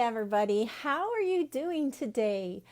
everybody. How are you doing today?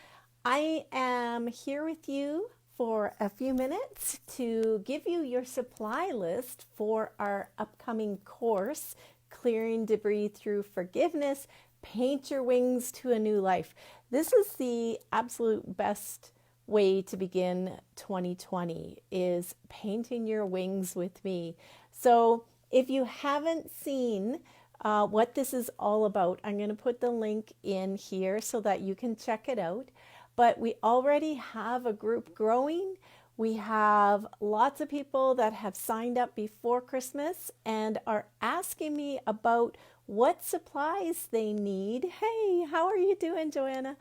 I am here with you for a few minutes to give you your supply list for our upcoming course, Clearing Debris Through Forgiveness, Paint Your Wings to a New Life. This is the absolute best way to begin 2020 is painting your wings with me. So if you haven't seen what this is all about, I'm going to put the link in here so that you can check it out. But we already have a group growing. We have lots of people that have signed up before Christmas and are asking me about what supplies they need. Hey, how are you doing, Joanna?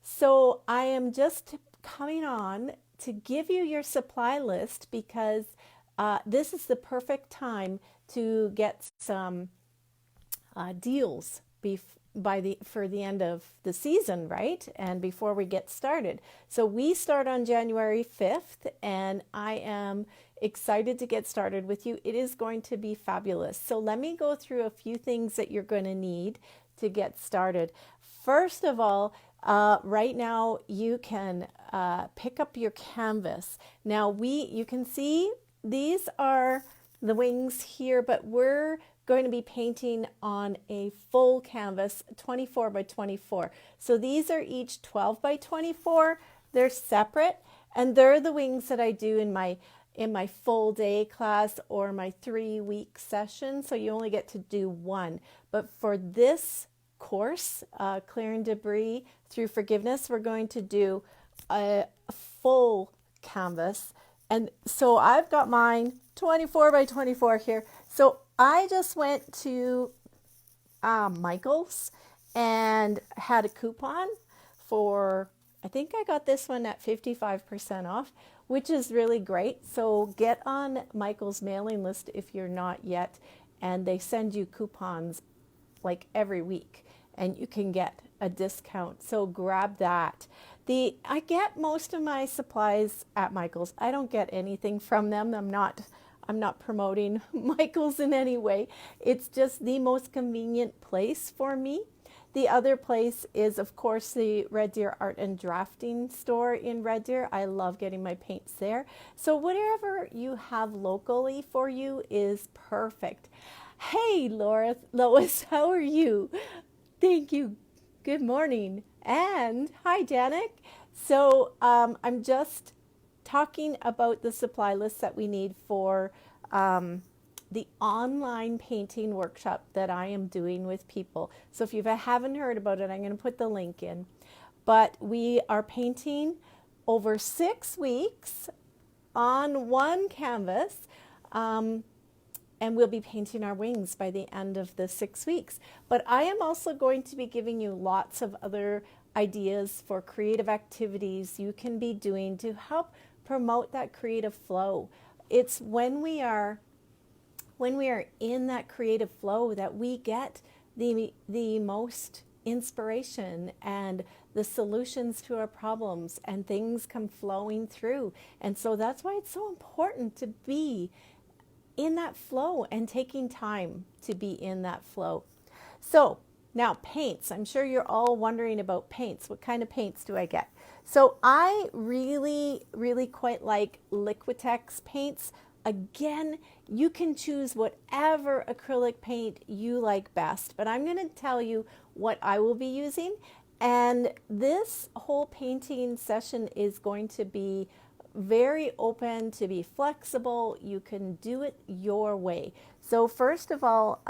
So I am just coming on to give you your supply list because this is the perfect time to get some deals for the end of the season, right? And before we get started. So we start on January 5th, and I am excited to get started with you. It is going to be fabulous. So let me go through a few things that you're going to need to get started. First of all, right now you can pick up your canvas. Now you can see these are the wings here, but we're going to be painting on a full canvas, 24 by 24. So these are each 12 by 24. They're separate, and they're the wings that I do in my full day class or my 3-week session. So you only get to do one. But for this course, Clearing Debris Through Forgiveness, we're going to do a full canvas. And so I've got mine 24 by 24 here. So I just went to Michael's and had a coupon for, I think I got this one at 55% off, which is really great. So get on Michael's mailing list if you're not yet, and they send you coupons like every week and you can get a discount. So grab that. I get most of my supplies at Michael's. I don't get anything from them. I'm not promoting Michael's in any way. It's just the most convenient place for me. The other place is, of course, the Red Deer Art and Drafting store in Red Deer. I love getting my paints there. So whatever you have locally for you is perfect. Hey, Lois, how are you? Thank you. Good morning. And hi, Janik. So I'm just talking about the supply list that we need for the online painting workshop that I am doing with people. So if you haven't heard about it, I'm going to put the link in. But we are painting over 6 weeks on one canvas. And we'll be painting our wings by the end of the 6 weeks. But I am also going to be giving you lots of other ideas for creative activities you can be doing to help promote that creative flow. It's when we are in that creative flow that we get the most inspiration and the solutions to our problems, and things come flowing through. And so that's why it's so important to be in that flow and taking time to be in that flow. So now paints. I'm sure you're all wondering about paints. What kind of paints do I get? So I really, really quite like Liquitex paints. Again, you can choose whatever acrylic paint you like best, but I'm going to tell you what I will be using. And this whole painting session is going to be very open, to be flexible. You can do it your way. So first of all,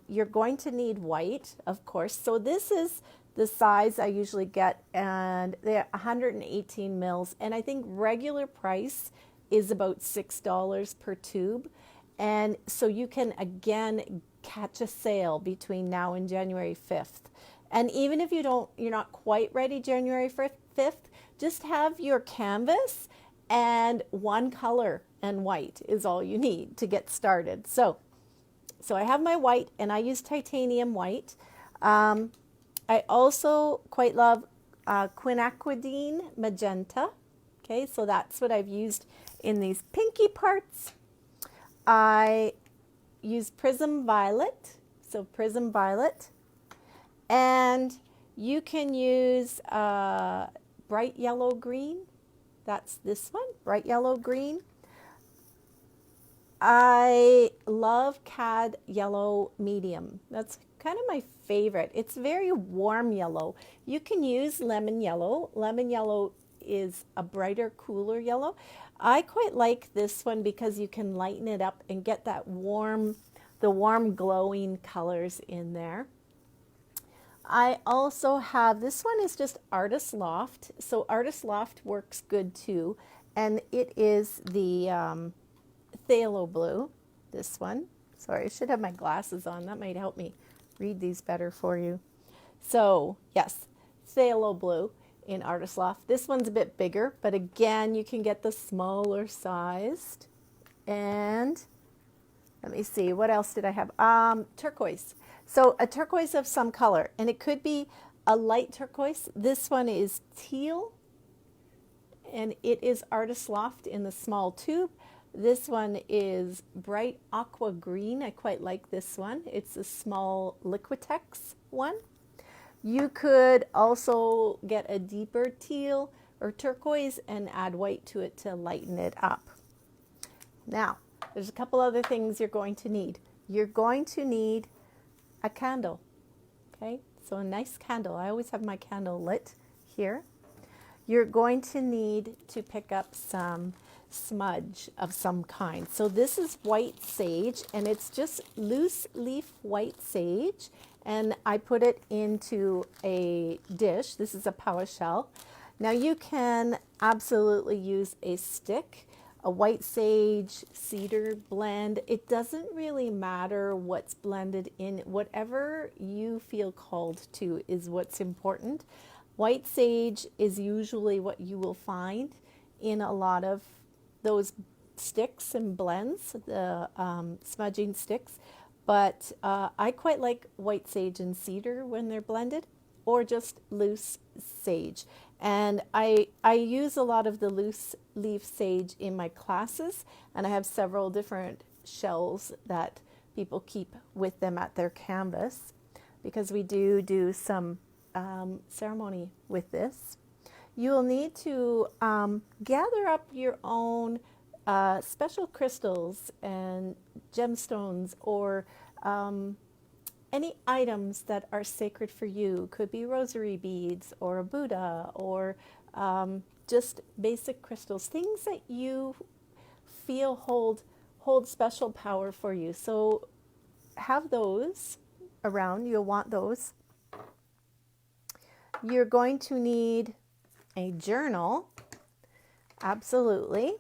you're going to need white, of course. So this is the size I usually get, and they're 118 mils. And I think regular price is about $6 per tube. And so you can, again, catch a sale between now and January 5th. And even if you're not quite ready January 5th, just have your canvas and one color, and white is all you need to get started. So I have my white, and I use titanium white. I also quite love quinacridine magenta. Okay, so that's what I've used in these pinky parts. I use prism violet. So prism violet. And you can use bright yellow green. That's this one, bright yellow green. I love cad yellow medium. That's kind of my favorite. It's very warm yellow. You can use lemon yellow. Lemon yellow is a brighter, cooler yellow. I quite like this one because you can lighten it up and get that warm, the warm glowing colors in there. I also have, this one is just Artist Loft. So Artist Loft works good too. And it is the phthalo blue, this one. Sorry, I should have my glasses on. That might help me read these better for you. So yes, phthalo blue in Artist Loft. This one's a bit bigger, but again, you can get the smaller sized. And let me see, what else did I have? Turquoise. So a turquoise of some color, and it could be a light turquoise. This one is teal, and it is Artist Loft in the small tube. This one is bright aqua green. I quite like this one. It's a small Liquitex one. You could also get a deeper teal or turquoise and add white to it to lighten it up. Now, there's a couple other things you're going to need. You're going to need a candle, okay? So a nice candle. I always have my candle lit here. You're going to need to pick up some smudge of some kind. So this is white sage, and it's just loose leaf white sage, and I put it into a dish. This is a PowerShell. Now you can absolutely use a stick, a white sage cedar blend. It doesn't really matter what's blended in. Whatever you feel called to is what's important. White sage is usually what you will find in a lot of those sticks and blends, the smudging sticks. But I quite like white sage and cedar when they're blended, or just loose sage. And I use a lot of the loose leaf sage in my classes, and I have several different shells that people keep with them at their canvas, because we do some ceremony with this. You will need to gather up your own special crystals and gemstones, or any items that are sacred for you. Could be rosary beads or a Buddha, or just basic crystals, things that you feel hold special power for you. So have those around. You'll want those. You're going to need a journal, absolutely.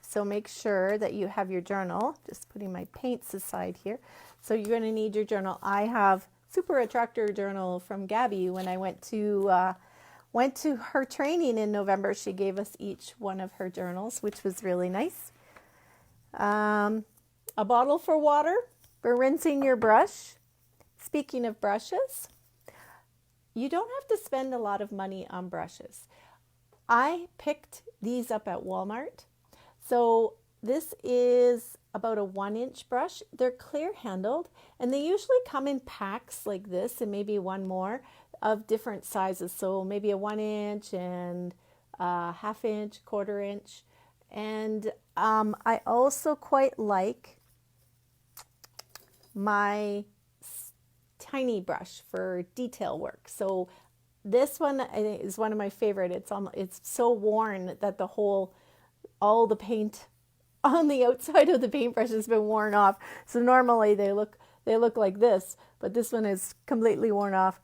So make sure that you have your journal. Just putting my paints aside here. So you're going to need your journal. I have Super Attractor journal from Gabby. When I went to her training in November, she gave us each one of her journals, which was really nice. A bottle for water for rinsing your brush. Speaking of brushes, you don't have to spend a lot of money on brushes. I picked these up at Walmart. So this is about a 1-inch brush. They're clear handled, and they usually come in packs like this, and maybe one more of different sizes. So maybe a 1-inch and a 1/2 inch, 1/4 inch. And I also quite like my tiny brush for detail work. So this one is one of my favorite. It's so worn that all the paint on the outside of the paintbrush has been worn off. So normally they look like this, but this one is completely worn off.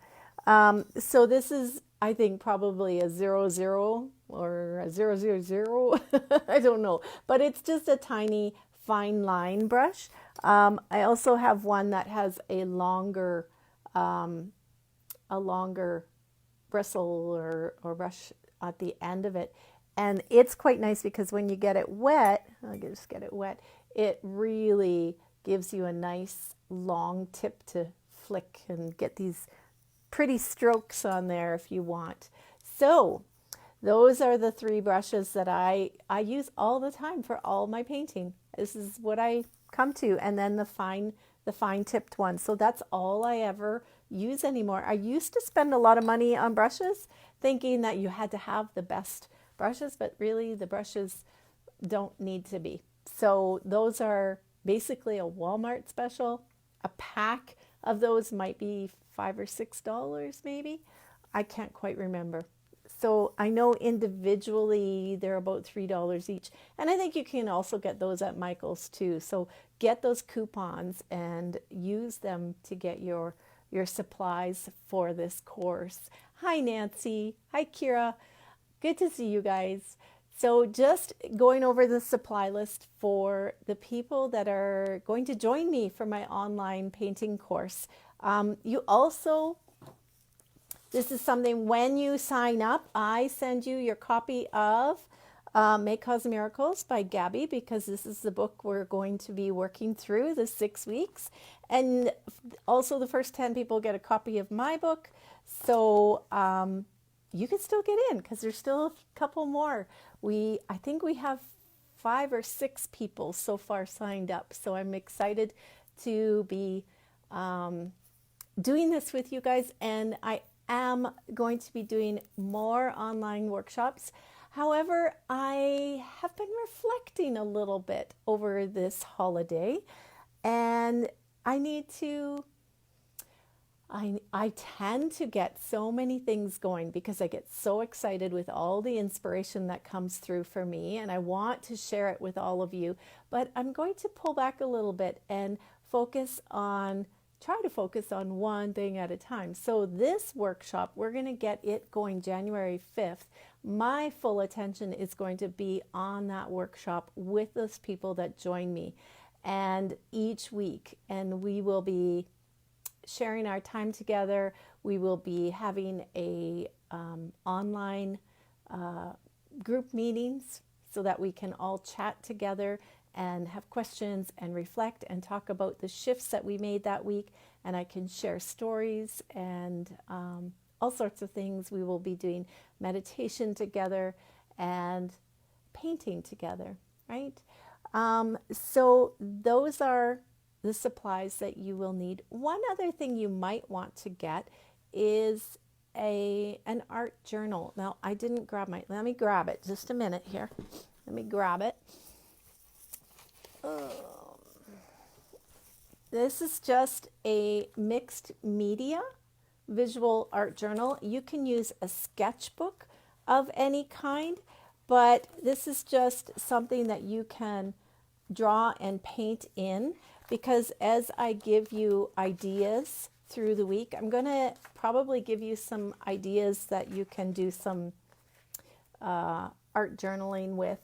So this is, I think, probably a 00 or a 000. I don't know, but it's just a tiny fine line brush. I also have one that has a longer bristle or brush at the end of it. And it's quite nice because when you get it wet, it really gives you a nice long tip to flick and get these pretty strokes on there if you want. So those are the 3 brushes that I use all the time for all my painting. This is what I come to. And then the the fine tipped one. So that's all I ever use anymore. I used to spend a lot of money on brushes thinking that you had to have the best brushes, but really the brushes don't need to be. So those are basically a Walmart special. A pack of those might be $5 or $6 maybe. I can't quite remember. So I know individually they're about $3 each. And I think you can also get those at Michael's too. So get those coupons and use them to get your supplies for this course. Hi Nancy. Hi Kira. Good to see you guys. So just going over the supply list for the people that are going to join me for my online painting course. You also, this is something when you sign up, I send you your copy of May Cause Miracles by Gabby, because this is the book we're going to be working through the 6 weeks. And also the first 10 people get a copy of my book. So you can still get in because there's still a couple more. I think we have 5 or 6 people so far signed up. So I'm excited to be doing this with you guys. And I am going to be doing more online workshops. However, I have been reflecting a little bit over this holiday, and I tend to get so many things going because I get so excited with all the inspiration that comes through for me, and I want to share it with all of you. But I'm going to pull back a little bit and try to focus on one thing at a time. So this workshop, we're going to get it going January 5th. My full attention is going to be on that workshop with those people that join me, and each week, and we will be sharing our time together. We will be having online group meetings so that we can all chat together and have questions and reflect and talk about the shifts that we made that week. And I can share stories and all sorts of things. We will be doing meditation together and painting together, right? So those are the supplies that you will need. One other thing you might want to get is an art journal. Now, I didn't grab let me grab it just a minute here. Let me grab it. This is just a mixed media visual art journal. You can use a sketchbook of any kind, but this is just something that you can draw and paint in, because as I give you ideas through the week, I'm going to probably give you some ideas that you can do some art journaling with,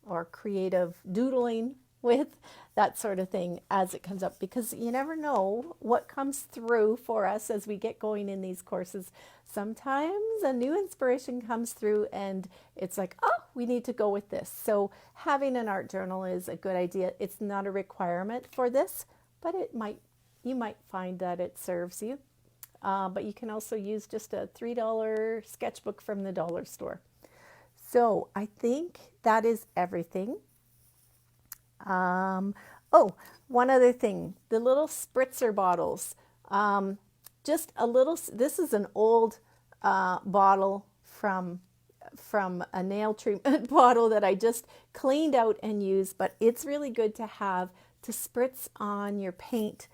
or creative doodling with, that sort of thing as it comes up, because you never know what comes through for us as we get going in these courses. Sometimes a new inspiration comes through and it's like, oh, we need to go with this. So having an art journal is a good idea. It's not a requirement for this, but you might find that it serves you. But you can also use just a $3 sketchbook from the dollar store. So I think that is everything. One other thing, the little spritzer bottles, this is an old bottle from a nail treatment bottle that I just cleaned out and used, but it's really good to have to spritz on your paint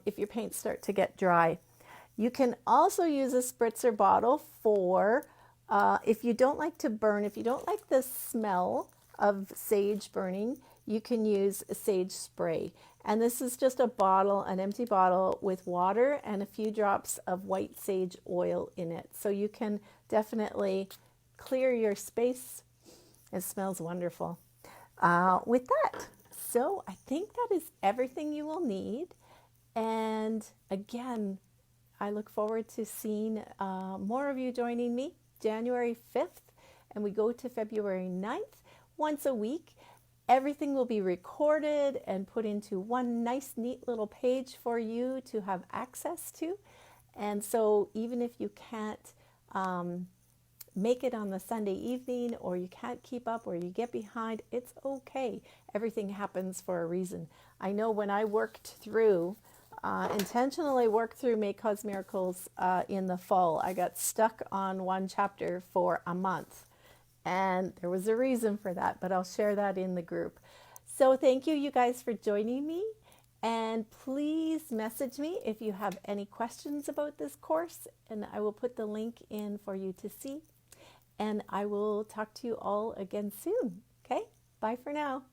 if your paints start to get dry. You can also use a spritzer bottle for if you don't like to burn, if you don't like the smell of sage burning, you can use a sage spray. And this is just a bottle, an empty bottle with water and a few drops of white sage oil in it. So you can definitely clear your space. It smells wonderful with that. So I think that is everything you will need. And again, I look forward to seeing more of you joining me January 5th, and we go to February 9th once a week. Everything will be recorded and put into one nice, neat little page for you to have access to. And so even if you can't make it on the Sunday evening, or you can't keep up, or you get behind, it's okay. Everything happens for a reason. I know when I intentionally worked through May Cause Miracles in the fall, I got stuck on one chapter for a month. And there was a reason for that, but I'll share that in the group. So thank you, you guys, for joining me. And please message me if you have any questions about this course, and I will put the link in for you to see. And I will talk to you all again soon. Okay? Bye for now.